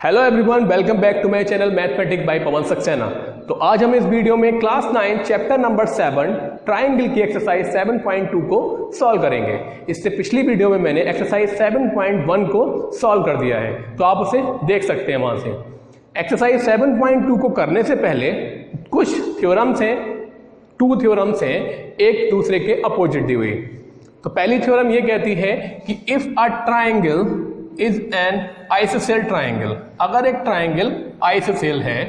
Hello everyone, welcome back to my channel mathematics by Pavan Saxena. तो आज हम इस वीडियो में क्लास 9 चैप्टर नंबर 7 ट्राइंगल की एक्सरसाइज 7.2 को सॉल्व करेंगे। इससे पिछली वीडियो में मैंने एक्सरसाइज 7.1 को सॉल्व कर दिया है, तो आप उसे देख सकते हैं वहां से। एक्सरसाइज 7.2 को करने से पहले कुछ थ्योरम्स हैं, 2 थ्योरम्स हैं एक दूसरे के अपोजिट दी हुई। तो पहली थ्योरम ये कहती है कि if a triangle is an isosceles triangle, अगर एक ट्राइंगल आइसोसेल है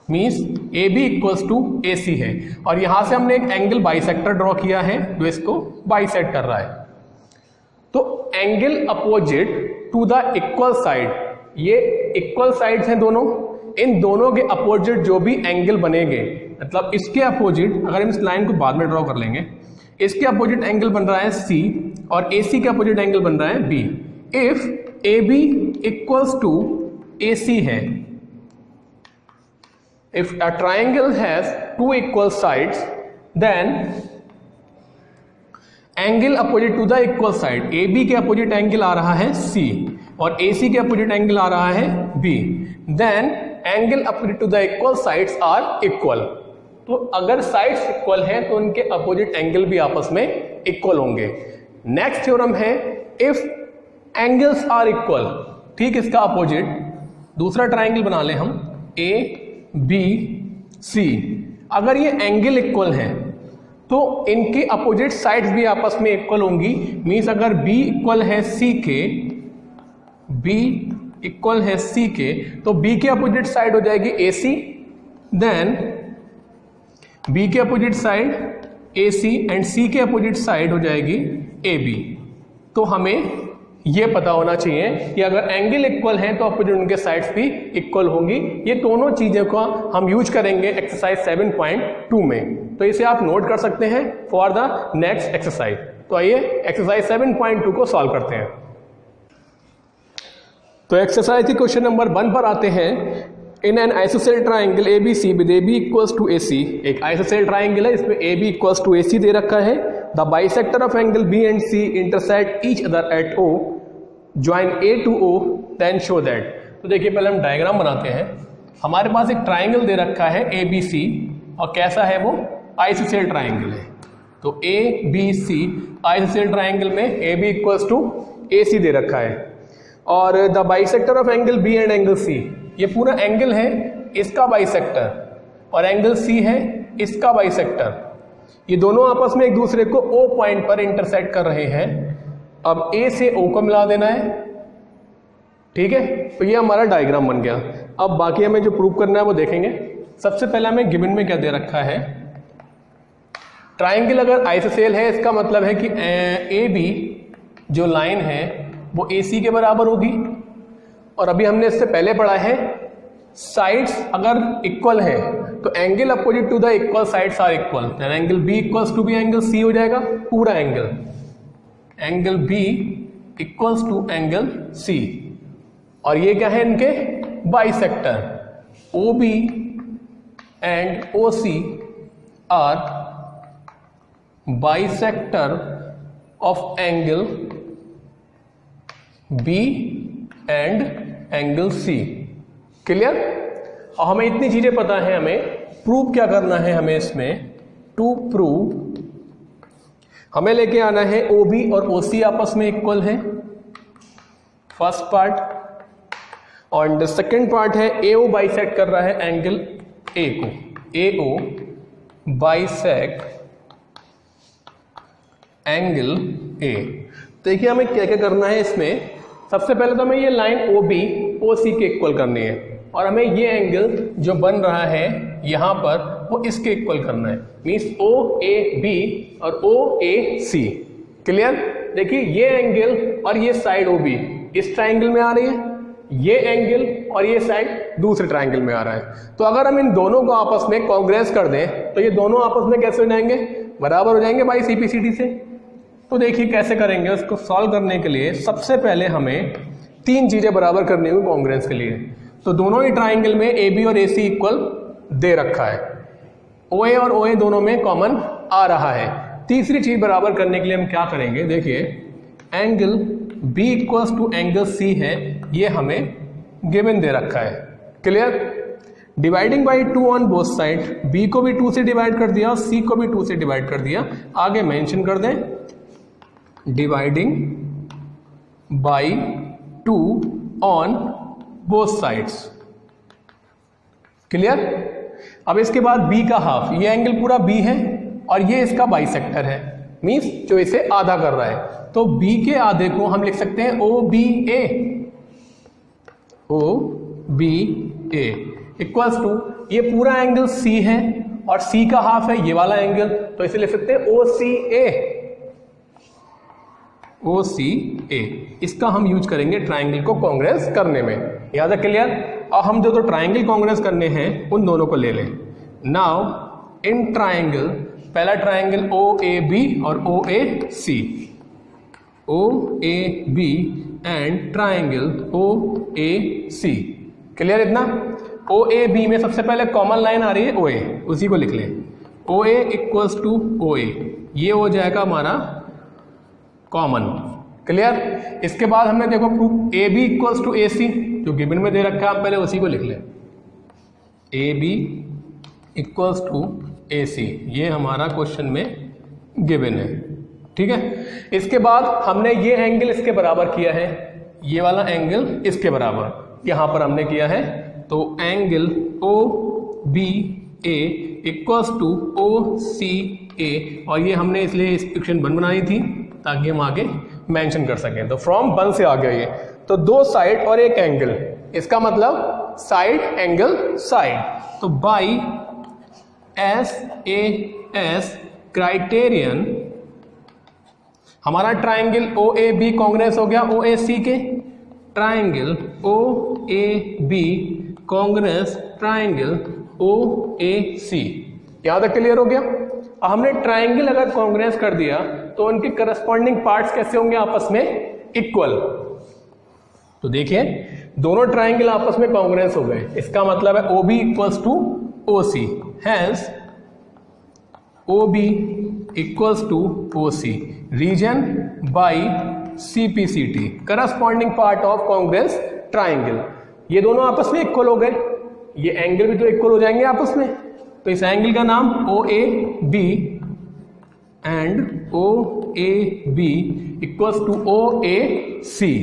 means A B equals to A C है, और यहां से हमने एक एंगल बाइसेक्टर ड्रॉ किया है जो इसको बाइसेक्ट कर रहा है। तो angle opposite to the equal side, ये इक्वल साइड्स हैं दोनों, इन दोनों के अपोजिट जो भी एंगल बनेंगे, मतलब इसके अपोजिट, अगर हम इस लाइन को बाद में ड्रॉ कर लेंगे, इसके अपोजिट एंगल बन रहा है सी और AC के अपोजिट एंगल बन रहा है B। If AB equals to AC है, if a triangle has 2 equal sides then angle opposite to the equal side, AB के अपोजिट एंगल आ रहा है C और AC के अपोजिट एंगल आ रहा है B, then angle opposite to the equal sides are equal. तो अगर साइड्स इक्वल हैं तो उनके अपोजिट एंगल भी आपस में इक्वल होंगे। नेक्स्ट थ्योरम है इफ एंगल्स आर इक्वल, ठीक इसका अपोजिट दूसरा ट्राइंगल बना लें हम A B C, अगर ये एंगल इक्वल हैं तो इनके अपोजिट साइड्स भी आपस में इक्वल होंगी। मींस अगर B इक्वल है C के, B इक्वल है C के, तो B के अपोजिट साइड हो जाएगी AC, देन B के opposite side AC and C के अपोजिट साइड हो जाएगी AB। तो हमें यह पता होना चाहिए कि अगर एंगल इक्वल हैं तो अपोजिट उनके साइड्स भी इक्वल होंगी। ये दोनों चीजें का हम यूज करेंगे एक्सरसाइज 7.2 में, तो इसे आप नोट कर सकते हैं फॉर द नेक्स्ट एक्सरसाइज। तो आइए एक्सरसाइज 7.2 को सॉल्व करते हैं। तो एक्सरसाइज के क्वेश्चन नंबर 1 पर आते हैं। In an isosceles triangle ABC with AB equals to AC, एक आइसोसेल ट्राइंगल है, इसमें AB इक्वल्स टू AC दे रखा है। The bisector of angle B and C intersect each other at O, join A to O, then show that. तो देखिए पहले हम डायग्राम बनाते हैं। हमारे पास एक ट्राइंगल दे रखा है ABC, और कैसा है वो, आइसोसेल ट्राइंगल है। तो ABC आइसोसेल ट्राइंगल में AB इक्वल्स टू AC दे रखा है, और the bisector of angle B and angle C, ये पूरा एंगल है इसका बाइसेक्टर, और एंगल C है इसका बाइसेक्टर, ये दोनों आपस में एक दूसरे को O पॉइंट पर इंटरसेक्ट कर रहे हैं। अब A से O को मिला देना है, ठीक है। तो ये हमारा डायग्राम बन गया। अब बाकी हमें जो प्रूव करना है वो देखेंगे। सबसे पहले हमें गिवन में क्या दे रखा है, ट्राइंगल अगर आइसोसेल है इसका मतलब है कि AB जो लाइन है वो AC के बराबर होगी, और अभी हमने इससे पहले पढ़ा है साइड्स अगर इक्वल है तो angle opposite to the equal sides are equal, then angle B equals to भी एंगल C हो जाएगा, पूरा angle B equals to angle C। और ये क्या है, इनके bisector OB and OC are bisector of angle B and angle C। Clear. और हमें इतनी चीजें पता है, हमें प्रूव क्या करना है, हमें इसमें टू प्रूव हमें लेके आना है OB और OC आपस में इक्वल है, फर्स्ट पार्ट। और सेकंड पार्ट है AO बाइसेक्ट कर रहा है एंगल A को, AO बाइसेक्ट एंगल A। देखिए हमें क्या क्या करना है इसमें। सबसे पहले तो हमें ये लाइन OB OC के इक्वल करनी है, और हमें ये एंगल जो बन रहा है यहां पर वो इसके इक्वल करना है, मींस OAB और OAC। क्लियर। देखिए ये एंगल और ये साइड OB इस ट्राइंगल में आ रही है, ये एंगल और ये साइड दूसरे ट्राइंगल में आ रहा है। तो अगर हम इन दोनों को आपस में कॉन्ग्रेस कर दें तो ये दोनों आपस में कैसे हो जाएंगे, बराबर हो जाएंगे बाई CPCD से। तो देखिए कैसे करेंगे उसको सॉल्व करने के लिए। सबसे पहले हमें 3 चीजें बराबर करनी होगी कॉन्ग्रेंस के लिए। तो दोनों ही ट्राइंगल में AB और AC इक्वल दे रखा है, OA और OA दोनों में कॉमन आ रहा है। तीसरी चीज बराबर करने के लिए हम क्या करेंगे, देखिए angle B equals to angle C है, ये हमें गिवन दे रखा है। Clear? Dividing by 2 on both side, B को भी 2 से डिवाइड कर दिया और सी को भी 2 से डिवाइड कर दिया। आगे मेंशन कर दें dividing by 2 on both sides. Clear? अब इसके बाद बी का हाफ, ये एंगल पूरा बी है और ये इसका बाइसेक्टर है, मींस जो इसे आधा कर रहा है। तो बी के आधे को हम लिख सकते हैं O B A, O B A equals to, ये पूरा एंगल सी है और सी का हाफ है ये वाला एंगल, तो इसे लिख सकते हैं ओ सी ए, ओ सी ए। इसका हम यूज करेंगे ट्राइंगल को कांग्रेस करने में। याद है? क्लियर? और हम जो ट्राइंगल कांग्रेस करने हैं उन दोनों को ले लें। नाउ इन ट्राइंगल, पहला ट्राइंगल ओ ए बी और O A C, O A B and triangle O A C. Clear? इतना ओ ए बी में सबसे पहले कॉमन लाइन आ रही है ओ ए, उसी को लिख लें। ओ ए इक्वल्स टू ओ ए, ये हो जाएगा हमारा कॉमन। क्लियर? इसके बाद हमने देखो proof A B equals to A C, जो गिवन में दे रखा है हम पहले उसी को लिख लें। ए बी इक्वल्स टू ए सी, ये हमारा क्वेश्चन में गिवन है। ठीक है? इसके बाद हमने ये एंगल इसके बराबर किया है, ये वाला एंगल इसके बराबर यहां पर हमने किया है। तो angle O B A equals to O सी ए, और ये हमने इसलिए इस इक्वेशन 1 बनाई थी ताकि हम आगे मेंशन कर सकें। तो फ्रॉम 1 से आ गया ये। तो 2 साइड और एक एंगल, इसका मतलब साइड एंगल साइड। तो by S A S criterion हमारा triangle O A B congruent हो गया ओ ए सी के, triangle O A B congruent triangle O A C. यहां तक क्लियर हो गया? हमने ट्राइंगल अगर कांग्रेस कर दिया तो उनके करस्पॉन्डिंग पार्ट्स कैसे होंगे आपस में? इक्वल। तो देखिए दोनों ट्राइंगल आपस में कांग्रेस हो गए, इसका मतलब है O B equals to O C, hence O B equals to O C, reason by CPCT, corresponding part of congruent triangle. ये दोनों आपस में इक्वल हो गए, ये एंगल भी तो इक्वल हो जाएंगे आपस में। तो इस एंगल का नाम O A B and O A B equals to O A C,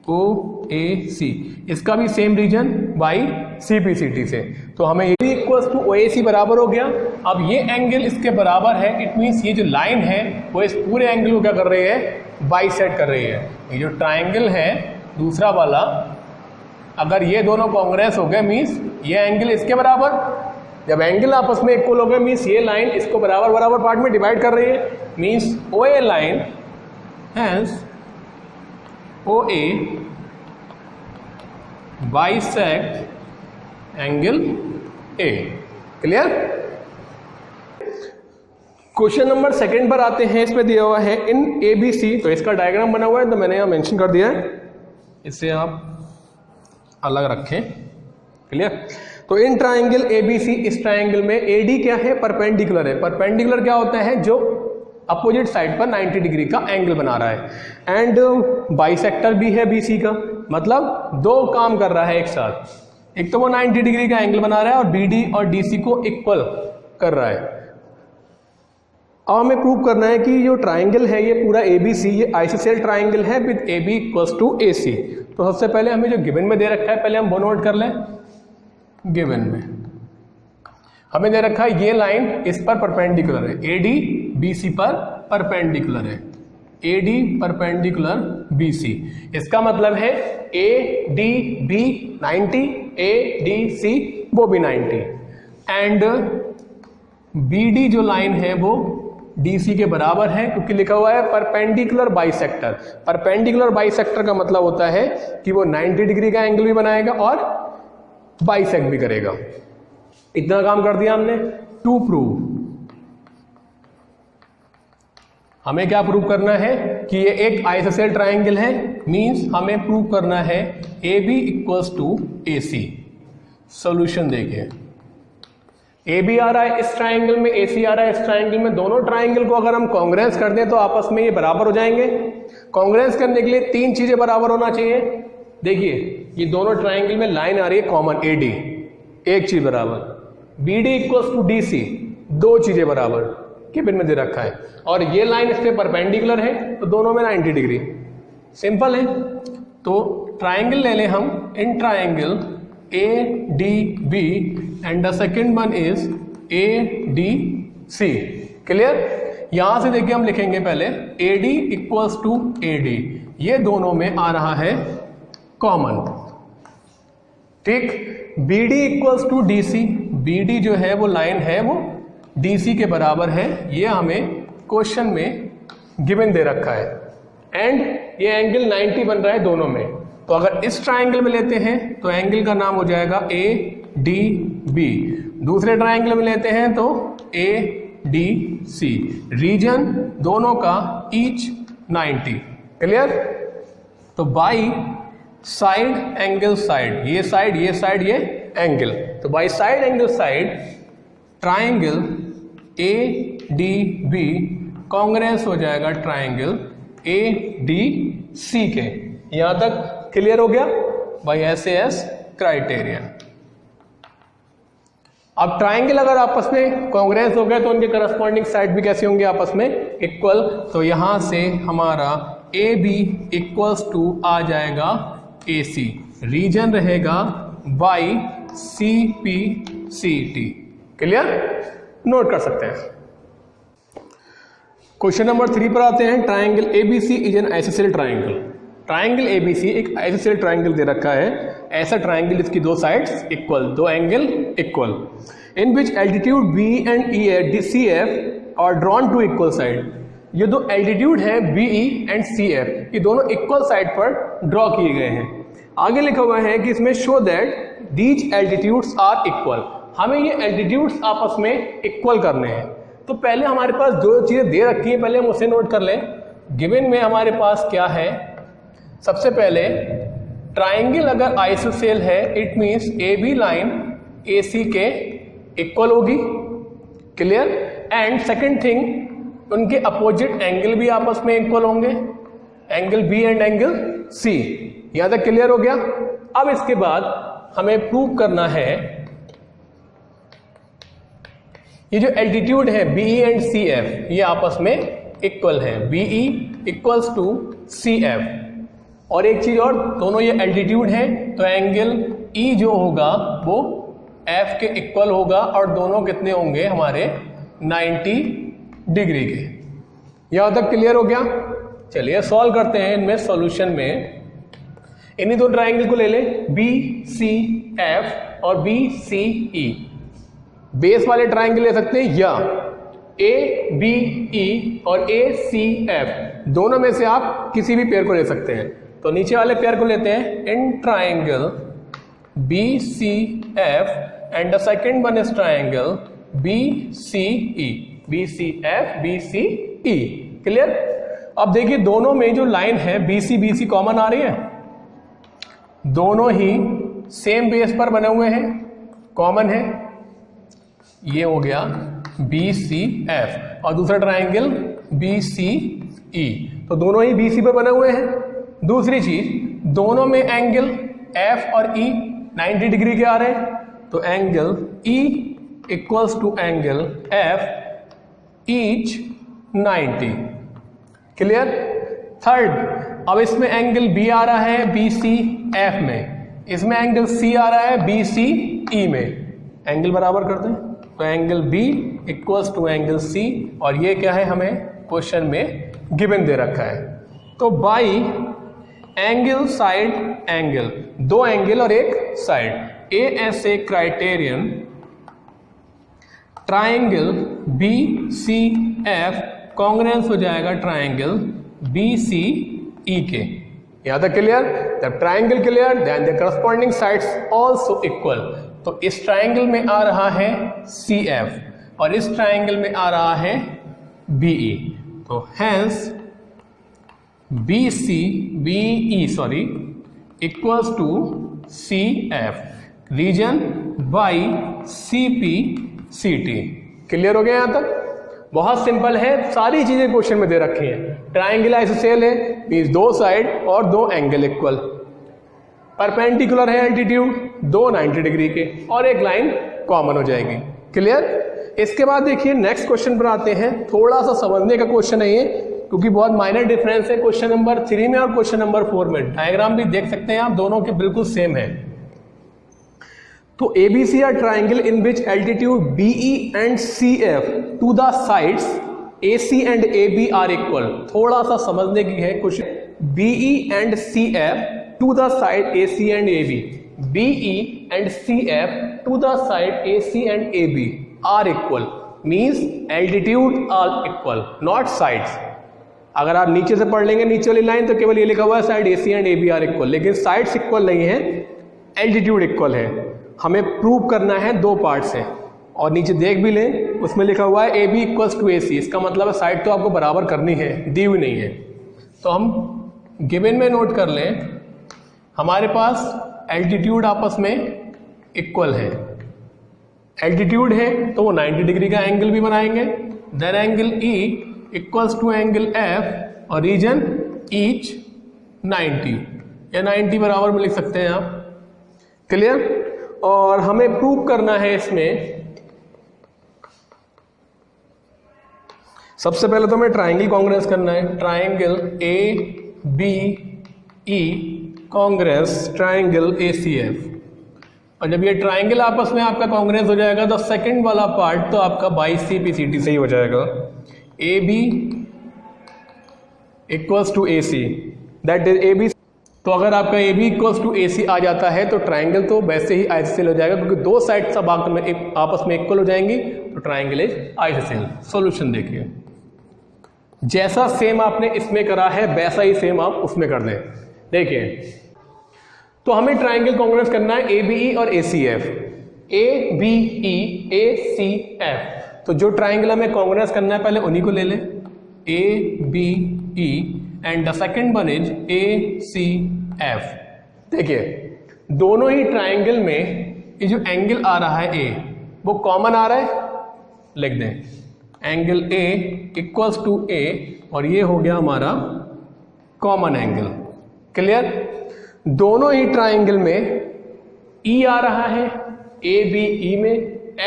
O A C. इसका भी सेम रीजन बाई CPCT से। तो हमें ये भी इक्वल्स टू ओ ए सी बराबर हो गया। अब ये एंगल इसके बराबर है, इट मीन्स ये जो लाइन है वो इस पूरे एंगल को क्या कर रही है? बाइसेक्ट कर रही है। ये जो ट्राइंगल है दूसरा वाला, अगर ये दोनों कांग्रेस हो गए मीन्स ये एंगल इसके बराबर, जब एंगल आपस में इक्वल हो गए मीन्स ये लाइन इसको बराबर बराबर पार्ट में डिवाइड कर रही है, means O A line hence O A bisect angle A. Clear? Question number 2 पर आते हैं। इसमें दिया हुआ है इन ए बी सी, तो इसका डायग्राम बना हुआ है तो मैंने यहाँ मेंशन कर दिया है, इसे आप अलग रखें। क्लियर? तो इन ट्राइंगल ए बी सी, इस ट्राइंगल में ए डी क्या है? परपेंडिकुलर है। परपेंडिकुलर क्या होता है? जो अपोजिट साइड पर 90 डिग्री का एंगल बना रहा है। एंड बाइसेक्टर भी है बी सी का, मतलब 2 काम कर रहा है एक साथ। एक तो वो 90 डिग्री का एंगल बना रहा है और बी डी और डी सी को इक्वल कर रहा है। अब हमें प्रूव करना है कि जो ट्राइंगल है ये पूरा ए बी सी, ये आइसोसेल ट्राइंगल है with A B equals to A C. तो सबसे पहले हमें जो गिवन में दे रखा है पहले हम वो नोट कर लें। गिवन में हमें दे रखा है ये लाइन इस पर परपेंडिकुलर है, ए डी बी सी पर परपेंडिकुलर है, A D perpendicular B C. इसका मतलब है A D B 90, A D C वो भी 90, एंड बी डी जो लाइन है वो डी सी के बराबर है, क्योंकि लिखा हुआ है परपेंडिकुलर बाइसेक्टर। परपेंडिकुलर बाइसेक्टर का मतलब होता है कि वो 90 डिग्री का एंगल भी बनाएगा और बाइसेक्ट भी करेगा। इतना काम कर दिया हमने। टू प्रूव, हमें क्या प्रूव करना है कि ये एक आइसोसेल ट्राइंगल है, मींस हमें प्रूव करना है A B equals to A C. Solution देखिए, ए बी आ रहा है इस ट्राइंगल में, ए सी आ रहा है इस ट्राइंगल में। दोनों ट्राइंगल को अगर हम कांग्रेस कर दें तो आपस में ये बराबर हो जाएंगे। कांग्रेंस करने के लिए तीन चीजें बराबर होना चाहिए। देखिए ये दोनों ट्राइंगल में लाइन आ रही है कॉमन AD, एक चीज बराबर, BD इक्वल्स टू DC, दो चीजें बराबर, केबिन में दे रखा है, और ये लाइन इस पे परपेंडिकुलर है तो दोनों में 90 डिग्री। सिंपल है। तो ट्राइंगल ले लें हम, in triangle ADB and the second one is ADC। Clear? यहां से देखिए हम लिखेंगे पहले AD इक्वल्स टू AD, ये दोनों में आ रहा है कॉमन। ठीक। BD equals to DC, BD जो है वो लाइन है वो DC के बराबर है, ये हमें क्वेश्चन में गिवन दे रखा है, एंड ये एंगल 90 बन रहा है दोनों में। तो अगर इस ट्राइंगल में लेते हैं तो एंगल का नाम हो जाएगा ADB, दूसरे ट्राइंगल में लेते हैं तो ADC, रीजन दोनों का ईच 90। क्लियर? तो बाई साइड एंगल साइड, ये साइड ये साइड ये एंगल, तो by side angle side triangle ADB Congress हो जाएगा ट्राइंगल ADC के। यहां तक क्लियर हो गया बाई SAS क्राइटेरियन। अब ट्राइंगल अगर आपस में कांग्रेंस हो गए तो उनके करस्पॉन्डिंग साइड भी कैसे होंगे आपस में इक्वल। तो यहां से हमारा AB इक्वल्स टू आ जाएगा AC, रीजन रहेगा बाई CPCT। क्लियर? नोट कर सकते हैं। क्वेश्चन नंबर 3 पर आते हैं। Triangle ABC is an isosceles triangle. Triangle ABC एक आइसोसेलेस ट्राइंगल दे रखा है, ऐसा ट्राइंगल जिसकी दो साइड्स इक्वल, दो angle equal, in which altitude B and CF are drawn to equal side. ये दो एल्टीट्यूड है BE एंड CF, ये दोनों इक्वल साइड पर ड्रॉ किए गए हैं। आगे लिखा हुआ है कि इसमें show that these altitudes are equal, हमें ये एल्टीट्यूड्स आपस में इक्वल करने हैं। तो पहले हमारे पास जो चीजें दे रखी है पहले हम उसे नोट कर लें। गिवन में हमारे पास क्या है, सबसे पहले ट्राइंगल अगर आइसोसेल है it means AB line AC के इक्वल होगी। क्लियर? एंड सेकंड थिंग, उनके अपोजिट एंगल भी आपस में इक्वल होंगे, angle B and angle C। यहां तक क्लियर हो गया? अब इसके बाद हमें प्रूव करना है ये जो एल्टीट्यूड है BE एंड CF ये आपस में इक्वल है, BE इक्वल्स टू CF। और एक चीज और, दोनों ये एल्टीट्यूड है तो एंगल E जो होगा वो F के इक्वल होगा, और दोनों कितने होंगे हमारे 90 डिग्री के। यहां तक क्लियर हो गया? चलिए सॉल्व करते हैं इनमें सॉल्यूशन में। इन्हीं दो ट्राइंगल को ले लें BCF और BCE। बेस वाले ट्राइंगल ले सकते हैं या ABE और ACF, दोनों में से आप किसी भी पेयर को ले सकते हैं। तो नीचे वाले पेयर को लेते हैं, in triangle BCF and the second one is triangle BCE, BCF BCE। Clear? अब देखिए दोनों में जो लाइन है BC कॉमन आ रही है, दोनों ही सेम बेस पर बने हुए हैं, कॉमन है, ये हो गया BCF और दूसरा ट्राइंगल BCE, तो दोनों ही BC पर बने हुए हैं। दूसरी चीज, दोनों में एंगल F और E 90 डिग्री के आ रहे हैं, तो angle E equals to angle F each 90। Clear? Third, अब इसमें एंगल B आ रहा है BCF में, इसमें एंगल C आ रहा है BCE में, एंगल बराबर कर दें तो angle B equals to angle C, और ये क्या है हमें क्वेश्चन में गिवन दे रखा है। तो बाई एंगल साइड एंगल, दो एंगल और एक side, ASA criterion triangle BCF congruent हो जाएगा ट्राइंगल BCE के। यहां तक क्लियर? जब triangle clear then the corresponding sides also equal. तो इस ट्राइंगल में आ रहा है CF और इस ट्राइंगल में आ रहा है BE, तो hence BE equals to CF, reason by CPCT। Clear हो गया यहां तक? बहुत सिंपल है, सारी चीजें क्वेश्चन में दे रखी हैं। ट्राइंगल आइसोसेल है, मींस दो साइड और दो एंगल इक्वल, परपेंडिकुलर है एल्टीट्यूड, दो 90 डिग्री के, और एक लाइन कॉमन हो जाएगी। क्लियर? इसके बाद देखिए नेक्स्ट क्वेश्चन पर आते हैं। थोड़ा सा समझने का क्वेश्चन है ये, क्योंकि बहुत माइनर डिफरेंस है क्वेश्चन नंबर 3 में और क्वेश्चन नंबर 4 में। डायग्राम भी देख सकते हैं आप, दोनों के बिल्कुल सेम है। तो ABC are triangle in which altitude BE and CF to the sides AC and AB are equal. थोड़ा सा समझने की है question. BE and CF to the side AC and AB, BE and CF to the side AC and AB are equal, means altitude are equal, not sides. अगर आप नीचे से पढ़ लेंगे नीचे वाली लाइन तो केवल ये लिखा हुआ है side AC and AB are equal, लेकिन साइड्स इक्वल नहीं है, एल्टीट्यूड इक्वल है। हमें प्रूव करना है दो पार्ट से, और नीचे देख भी लें उसमें लिखा हुआ है AB इक्वल्स टू AC, इसका मतलब है साइड तो आपको बराबर करनी है, दी हुई नहीं है। तो हम गिवन में नोट कर लें, हमारे पास एल्टीट्यूड आपस में इक्वल है, एल्टीट्यूड है तो वो 90 डिग्री का एंगल भी बनाएंगे। Then angle E equals to angle F और रीजन ईच 90 या 90 बराबर में लिख सकते हैं आप। क्लियर? और हमें प्रूव करना है इसमें, सबसे पहले तो हमें ट्राइंगल कॉन्ग्रेंस करना है। Triangle ABE congruence triangle ACF, और जब ये ट्राइंगल आपस में आपका कॉन्ग्रेंस हो जाएगा तो सेकंड वाला पार्ट तो आपका बाई CPCT से ही हो जाएगा। AB equals to AC, that is AB। तो अगर आपका AB इक्वल्स टू AC आ जाता है तो ट्राइंगल तो वैसे ही आइसोसेल हो जाएगा, क्योंकि दो साइड सब आपस में इक्वल हो जाएंगी, तो ट्राइंगल इज आइसोसेल। सॉल्यूशन देखिए, जैसा सेम आपने इसमें करा है वैसा ही सेम आप उसमें कर दें। देखिए, तो हमें ट्राइंगल कॉन्ग्रेंस करना है ABE और ACF, ABE ACF। तो जो ट्राइंगल हमें कॉन्ग्रेंस करना है पहले उन्हीं को ले लें, ABE and the second one is ACF। देखिए, दोनों ही ट्राइंगल में ये जो एंगल आ रहा है A, वो कॉमन आ रहा है, लिख दें angle A equals to A, और ये हो गया हमारा कॉमन एंगल। क्लियर? दोनों ही ट्राइंगल में E आ रहा है ABE में,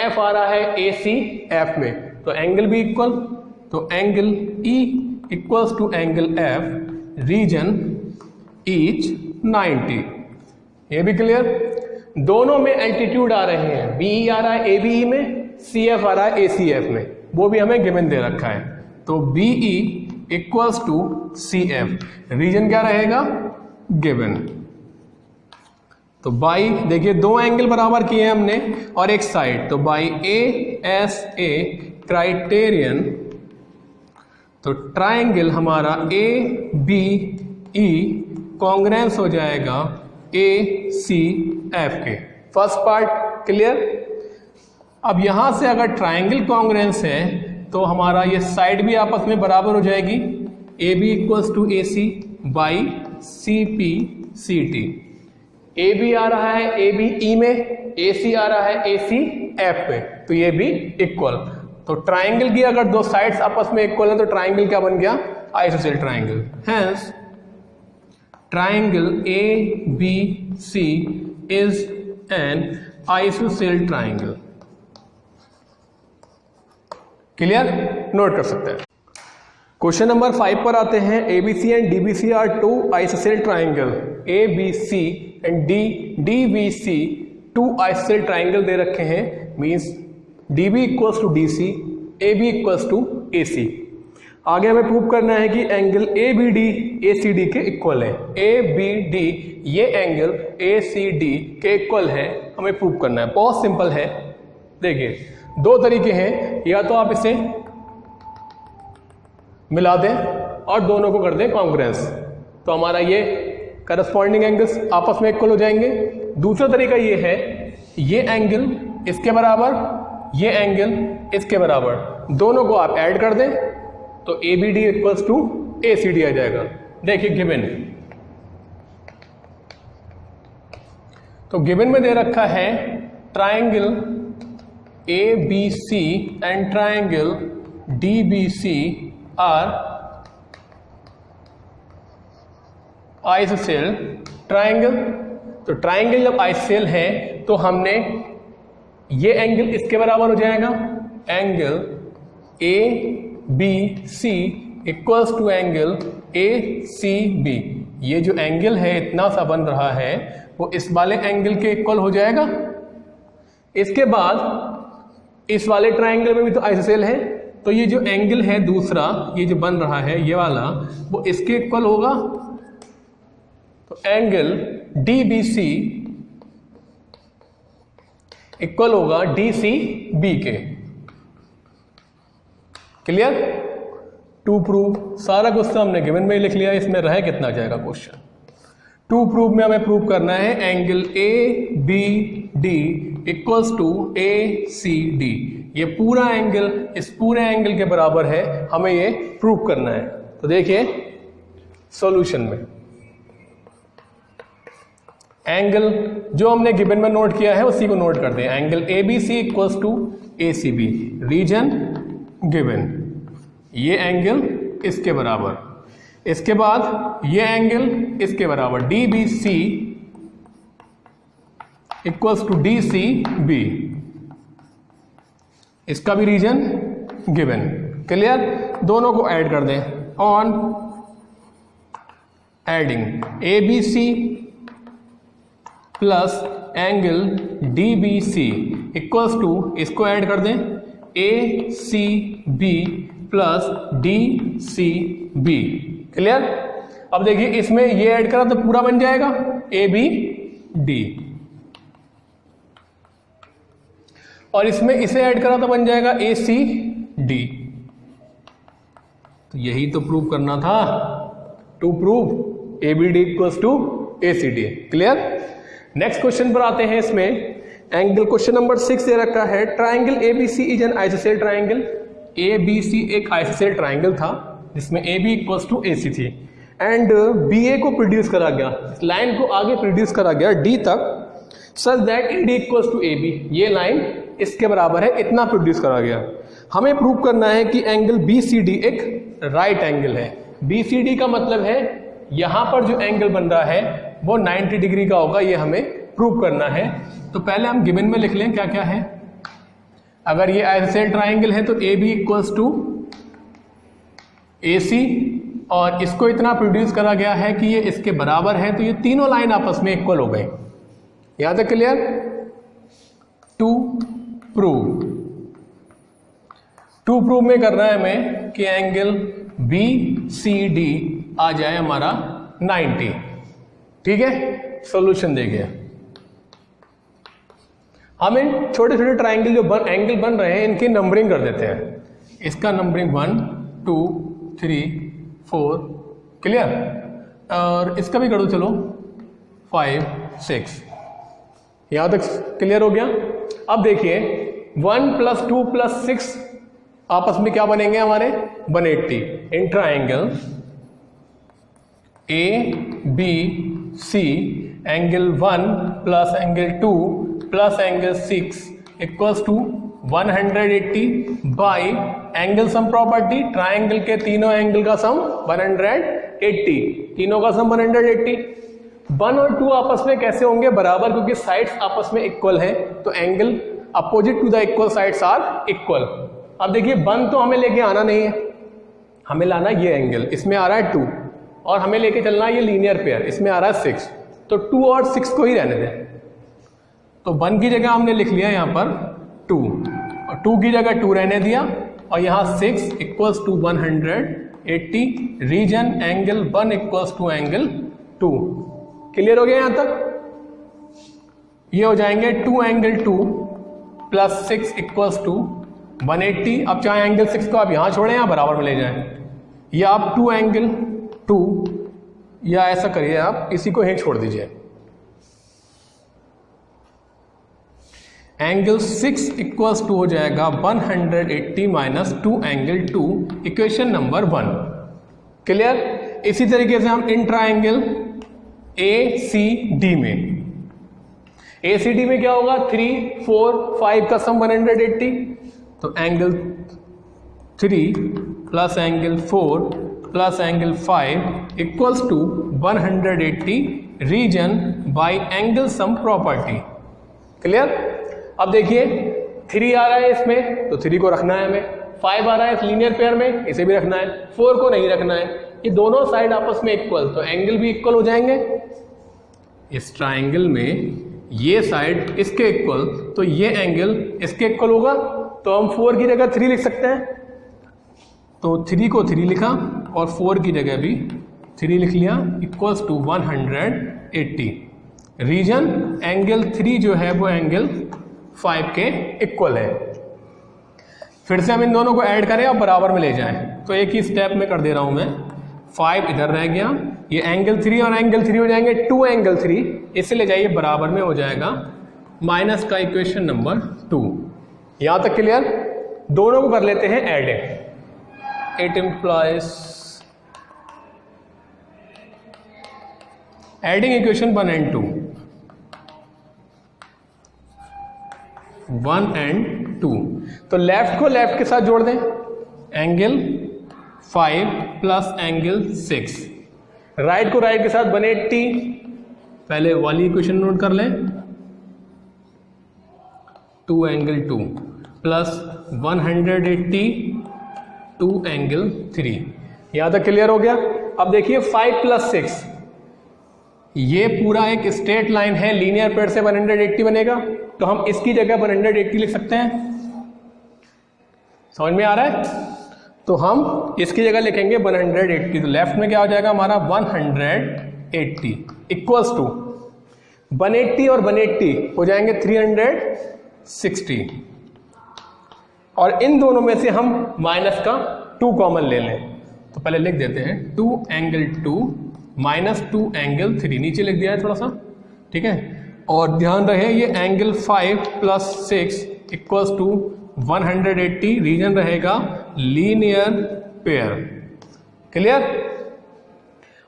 F आ रहा है ACF में, तो एंगल भी इक्वल, तो angle E equals to angle F, reason each 90। ये भी क्लियर? दोनों में एल्टीट्यूड आ रहे हैं, BE आ रहा है ABE में, CF आ रहा है ACF में, वो भी हमें गिवन दे रखा है। तो BE equals to CF, reason क्या रहेगा? गिवन। तो बाई, देखिए दो एंगल बराबर किए हैं हमने और एक साइड, तो बाई ASA क्राइटेरियन, तो ट्राइंगल हमारा ABE कॉन्ग्रेंस हो जाएगा ACF के। First part clear? अब यहां से अगर ट्राइंगल कॉन्ग्रेंस है तो हमारा ये साइड भी आपस में बराबर हो जाएगी, AB equals to AC by CPCT। AB आ रहा है ABE में, AC आ रहा है ACF में, तो ये भी इक्वल। तो ट्राइंगल की अगर दो साइड्स आपस में इक्वल है तो ट्राइंगल क्या बन गया? ISOCELL triangle. Hence triangle ABC is an isosceles triangle. Clear? Note कर सकते हैं। क्वेश्चन नंबर 5 पर आते हैं। ABC and DBC are two isosceles triangle, ABC and DBC two isosceles triangle दे रखे हैं, means DB equals to DC, AB equals to AC। आगे हमें प्रूव करना है कि एंगल ABD ACD के इक्वल है। ABD ये एंगल ACD के इक्वल है, हमें प्रूव करना है। बहुत सिंपल है। देखिए, दो तरीके हैं, या तो आप इसे मिला दें और दोनों को कर दें कॉन्ग्रेंस, तो हमारा ये करस्पॉन्डिंग एंगल्स आपस में इक्वल हो जाएंगे। दूसरा तरीका ये है, ये एंगल इसके बराबर, ये एंगल इसके बराबर, दोनों को आप ऐड कर दें तो ABD इक्वल्स टू ACD आ जाएगा। देखिए गिवन, तो गिवन में दे रखा है triangle ABC and triangle DBC are isosceles triangle. तो ट्राइंगल जब आइसोसेल है तो हमने ये एंगल इसके बराबर हो जाएगा, angle ABC equals to angle ACB। ये जो एंगल है इतना सा बन रहा है वो इस वाले एंगल के इक्वल हो जाएगा। इसके बाद इस वाले ट्राइंगल में भी तो आइसोसेल है, तो ये जो एंगल है दूसरा ये जो बन रहा है ये वाला वो इसके इक्वल होगा। तो एंगल DBC इक्वल होगा DCB के। क्लियर? टू प्रूव सारा क्वेश्चन हमने गिवन में लिख लिया, इसमें रह कितना जाएगा क्वेश्चन। टू प्रूव में हमें प्रूव करना है angle ABD equals to ACD। ये पूरा एंगल इस पूरे एंगल के बराबर है, हमें ये प्रूव करना है। तो देखिए सॉल्यूशन में एंगल जो हमने गिवन में नोट किया है उसी को नोट कर दें। Angle ABC equals to ACB, reason given, ये एंगल इसके बराबर, इसके बाद ये एंगल इसके बराबर, DBC इक्वल्स टू DCB, इसका भी रीजन गिवन। क्लियर? दोनों को ऐड कर दें। On adding ABC plus angle DBC equals to, इसको ऐड कर दें, ACB प्लस DCB। क्लियर? अब देखिए इसमें ये ऐड करा तो पूरा बन जाएगा ABD, और इसमें इसे ऐड करा तो बन जाएगा ACD। तो यही तो प्रूव करना था, to prove ABD equals to ACD। Clear? Next question पर आते हैं। इसमें एंगल क्वेश्चन नंबर 6 दे रखा है, triangle ABC is an isosceles triangle. ABC एक आइसोसेल ट्राइंगल था जिसमें AB इक्वल्स टू AC थी, एंड BA को प्रोड्यूस करा गया, इस लाइन को आगे प्रोड्यूस करा गया D तक, such that AD equals to AB। ये लाइन इसके बराबर है, इतना प्रोड्यूस करा गया। हमें प्रूव करना है कि एंगल BCD एक राइट एंगल है। BCD का मतलब है यहां पर जो एंगल बन रहा है वो 90 डिग्री का होगा, ये हमें प्रूव करना है। तो पहले हम गिवन में लिख लें क्या क्या है। अगर ये आइसोसेल ट्राइंगल है तो AB इक्वल्स टू AC, और इसको इतना प्रोड्यूस करा गया है कि ये इसके बराबर है, तो ये तीनों लाइन आपस में इक्वल हो गई। यहां तक क्लियर? टू प्रूव में करना है हमें कि एंगल BCD आ जाए हमारा 90। ठीक है? सॉल्यूशन दे गया। हम इन छोटे छोटे ट्राइंगल जो एंगल बन रहे हैं इनकी नंबरिंग कर देते हैं। इसका नंबरिंग 1 2 3 4, क्लियर? और इसका भी कर दो, चलो 5 6। यहां तक क्लियर हो गया। अब देखिए 1 + 2 + 6 आपस में क्या बनेंगे हमारे, 180 in triangle ABC angle 1 plus angle 2 plus angle 6 equals to 180 by angle sum property, triangle के तीनों एंगल का सम 180, तीनों का सम 180। 1 और 2 आपस में कैसे होंगे, बराबर, क्योंकि साइड्स आपस में इक्वल है, तो angle opposite to the equal sides are equal. अब देखिए 1 तो हमें लेके आना नहीं है, हमें लाना ये एंगल, इसमें आ रहा है 2, और हमें लेके चलना है ये लीनियर पेयर, इसमें आ रहा है 6, तो 2 और 6 को ही रहने दें। तो 1 की जगह हमने लिख लिया यहाँ पर 2, और 2 की जगह 2 रहने दिया, और यहाँ 6 equals to 180, reason angle 1 equals to angle 2। Clear हो गया यहाँ तक? ये हो जाएंगे 2 एंगल 2 प्लस 6 इक्वल्स टू 180। अब चाहे एंगल 6 को आप यहाँ छोड़ें या बराबर में ले जाएं, या आप 2 एंगल 2, या ऐसा करिए आप इसी को यहीं छोड़ दीजिए। एंगल 6 इक्वल्स टू हो जाएगा 180 minus 2 angle 2, equation number 1। Clear? इसी तरीके से हम इन ट्राइंगल ACD में क्या होगा, 3 4 5 का सम 180, तो angle 3 plus angle 4 plus angle 5 equals to 180 reason by angle sum property. Clear? अब देखिए 3 आ रहा है इसमें तो 3 को रखना है हमें, 5 आ रहा है इस लीनियर पेयर में, इसे भी रखना है, 4 को नहीं रखना है। ये दोनों साइड आपस में इक्वल, तो एंगल भी इक्वल हो जाएंगे। इस ट्राइंगल में ये साइड इसके इक्वल, तो ये एंगल इसके इक्वल होगा, तो हम 4 की जगह 3 लिख सकते हैं। तो 3 को 3 लिखा और 4 की जगह भी 3 लिख लिया, इक्वल्स टू 180। रीजन एंगल 3 जो है वो एंगल 5 के इक्वल है। फिर से हम इन दोनों को ऐड करें और बराबर में ले जाएं, तो एक ही स्टेप में कर दे रहा हूं मैं। 5 इधर रह गया, ये एंगल 3 और एंगल 3 हो जाएंगे 2 एंगल 3, इससे ले जाइए बराबर में हो जाएगा माइनस का इक्वेशन नंबर 2। यहां तक क्लियर? दोनों को कर लेते हैं adding. It employees adding equation 1 and 2, 1 and 2। तो लेफ्ट को लेफ्ट के साथ जोड़ दें, एंगल 5 प्लस एंगल 6, राइट को राइट के साथ 180। पहले वाली इक्वेशन नोट कर लें, 2 एंगल 2 प्लस 180 2 एंगल 3। यहां तक क्लियर हो गया? अब देखिए 5 प्लस 6, ये पूरा एक स्ट्रेट लाइन है, लीनियर पेयर से 180 बनेगा, तो हम इसकी जगह 180 लिख सकते हैं। समझ में आ रहा है? तो हम इसकी जगह लिखेंगे 180, तो लेफ्ट में क्या हो जाएगा हमारा 180 इक्वल्स टू 180 और 180 हो जाएंगे 360, और इन दोनों में से हम माइनस का 2 कॉमन ले लें। तो पहले लिख देते हैं 2 एंगल 2 माइनस 2 एंगल 3, नीचे लिख दिया है थोड़ा सा, ठीक है। और ध्यान रहे ये angle 5 plus 6 equals to 180, reason रहेगा लीनियर पेयर। क्लियर?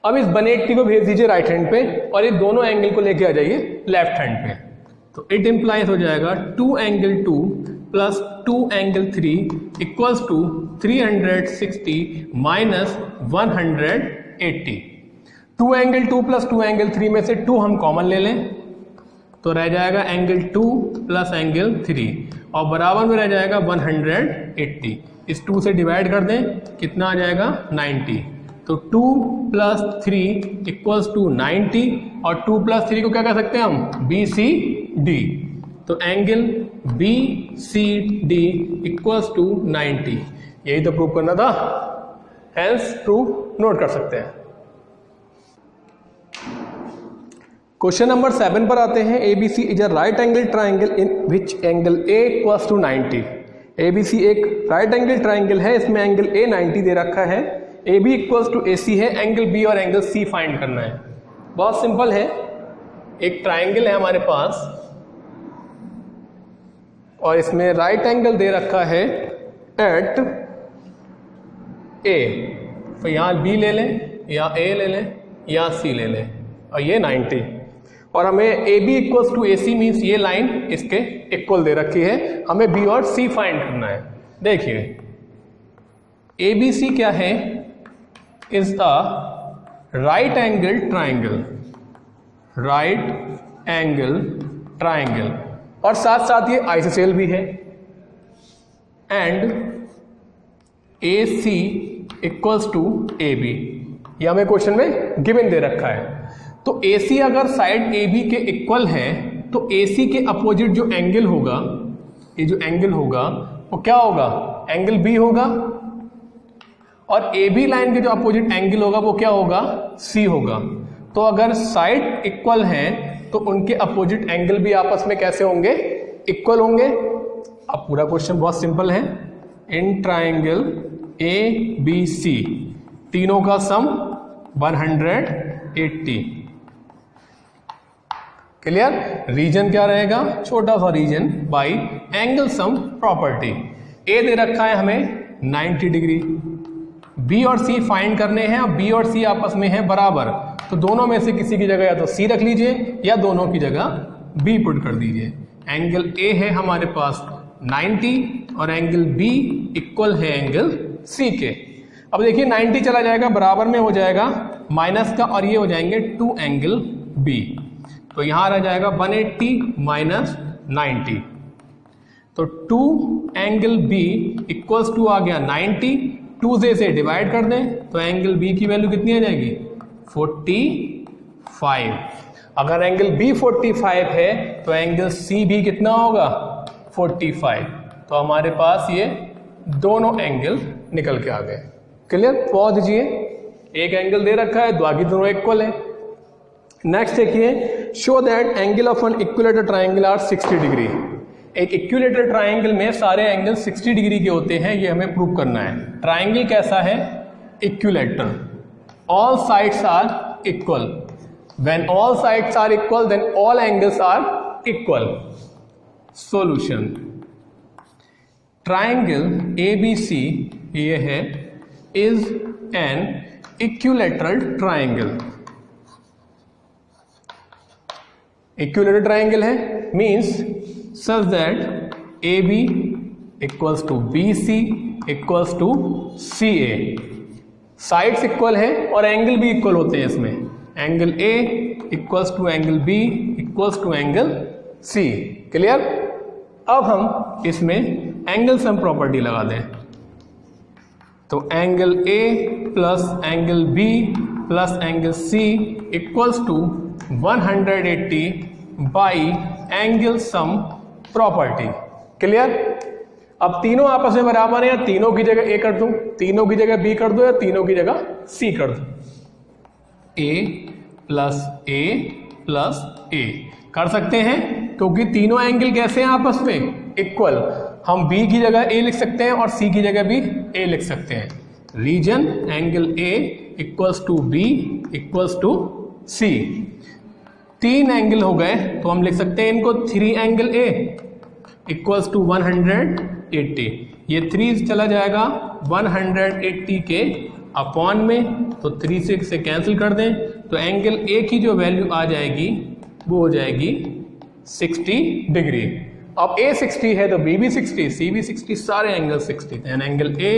अब इस 180 को भेज दीजिए राइट हैंड पे और ये दोनों एंगल को लेके आ जाइए लेफ्ट हैंड पे। तो इट इंप्लाइज हो जाएगा 2 angle 2 plus 2 angle 3 equals to 360 minus 180। 2 angle 2 plus 2 angle 3 में से 2 हम कॉमन ले लें, तो रह जाएगा एंगल 2 प्लस एंगल 3, और बराबर में रह जाएगा 180। इस 2 से डिवाइड कर दें, कितना आ जाएगा 90। तो 2 प्लस 3 इक्वल्स टू 90, और 2 प्लस 3 को क्या कह सकते हैं हम? BCD। तो एंगल BCD इक्वल्स टू 90। यही तो प्रूव करना था, हेंस प्रूफ नोट कर सकते हैं। क्वेश्चन नंबर 7 पर आते हैं। ABC is a right angle triangle in which angle A equals to 90। ABC एक राइट एंगल ट्राइंगल है, इसमें एंगल A 90 दे रखा है, AB इक्वल्स टू AC है, एंगल B और एंगल C फाइंड करना है। बहुत सिंपल है, एक ट्राइंगल है हमारे पास और इसमें राइट एंगल दे रखा है एट A, तो यहाँ B ले लें या A ले लें या C ले लें, और ये 90, और हमें AB equals to AC means ये लाइन इसके इक्वल दे रखी है, हमें B और C फाइंड करना है। देखिए ABC क्या है? Is a right angle triangle, right angle triangle, और साथ साथ ये आइसोसेल भी है, and AC equals to AB, ये हमें क्वेश्चन में गिवन दे रखा है। तो AC अगर साइड AB के इक्वल है तो AC के अपोजिट जो एंगल होगा, ये जो एंगल होगा वो क्या होगा? एंगल B होगा, और AB लाइन के जो अपोजिट एंगल होगा वो क्या होगा? C होगा। तो अगर साइड इक्वल है तो उनके अपोजिट एंगल भी आपस में कैसे होंगे? इक्वल होंगे। अब पूरा क्वेश्चन बहुत सिंपल है। इन ट्राइंगल ABC तीनों का सम 180। क्लियर? रीजन क्या रहेगा? छोटा सा reason by angle sum property. ए दे रखा है हमें 90 डिग्री, बी और सी फाइंड करने हैं। अब बी और सी आपस में है बराबर, तो दोनों में से किसी की जगह या तो सी रख लीजिए या दोनों की जगह बी पुट कर दीजिए। एंगल ए है हमारे पास 90 और एंगल बी इक्वल है एंगल सी के। अब देखिए 90 चला जाएगा, बराबर में हो जाएगा माइनस का, और ये हो जाएंगे 2 एंगल बी। तो यहां रह जाएगा 180 माइनस 90, तो 2 एंगल बी इक्वल्स टू आ गया 90, 2 से डिवाइड कर दें तो एंगल बी की वैल्यू कितनी आ जाएगी 45। अगर एंगल बी 45 है तो एंगल सी भी कितना होगा 45। तो हमारे पास ये दोनों एंगल निकल के आ गए। क्लियर? पॉज दीजिए, एक एंगल दे रखा है, बाकी दोनों इक्वल है। नेक्स्ट देखिए, show that angle of an equilateral triangle are 60 degree. एक इक्विलेटरल ट्राइंगल में सारे एंगल 60 डिग्री के होते हैं, ये हमें प्रूव करना है। ट्राइंगल कैसा है? Equilateral, all sides are equal. When all sides are equal then all angles are equal. Solution, triangle ABC ये है is an equilateral triangle. Equilateral triangle है means such that AB equals to BC equals to CA। Sides equal है और angle भी equal होते हैं इसमें। Angle A equals to angle B equals to angle C। Clear? अब हम इसमें एंगल सम प्रॉपर्टी लगा दें तो angle A plus angle B plus angle C equals to 180 by angle sum property. Clear? अब तीनों आपस में बराबर है, या तीनों की जगह A कर दूं, तीनों की जगह B कर दो, या तीनों की जगह C कर दो। A plus A plus A कर सकते हैं क्योंकि तीनों एंगल कैसे हैं आपस में इक्वल। हम B की जगह A लिख सकते हैं और C की जगह भी A लिख सकते हैं। Reason angle A equals to B equals to C। 3 angle हो गए तो हम लिख सकते हैं इनको 3 एंगल A इक्वल्स टू 180। ये 3 चला जाएगा 180 के अपॉन में, तो 3 से इसे कैंसिल कर दें तो एंगल A की जो वैल्यू आ जाएगी वो हो जाएगी 60 डिग्री। अब A 60 है तो B भी 60, C भी 60, सारे angle 60। And angle A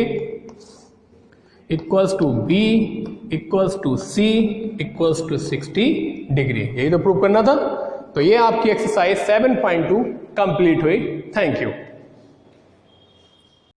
equals to B equals to C equals to 60 degree. यही तो प्रूव करना था। तो ये आपकी एक्सरसाइज 7.2 कंप्लीट हुई। Thank you.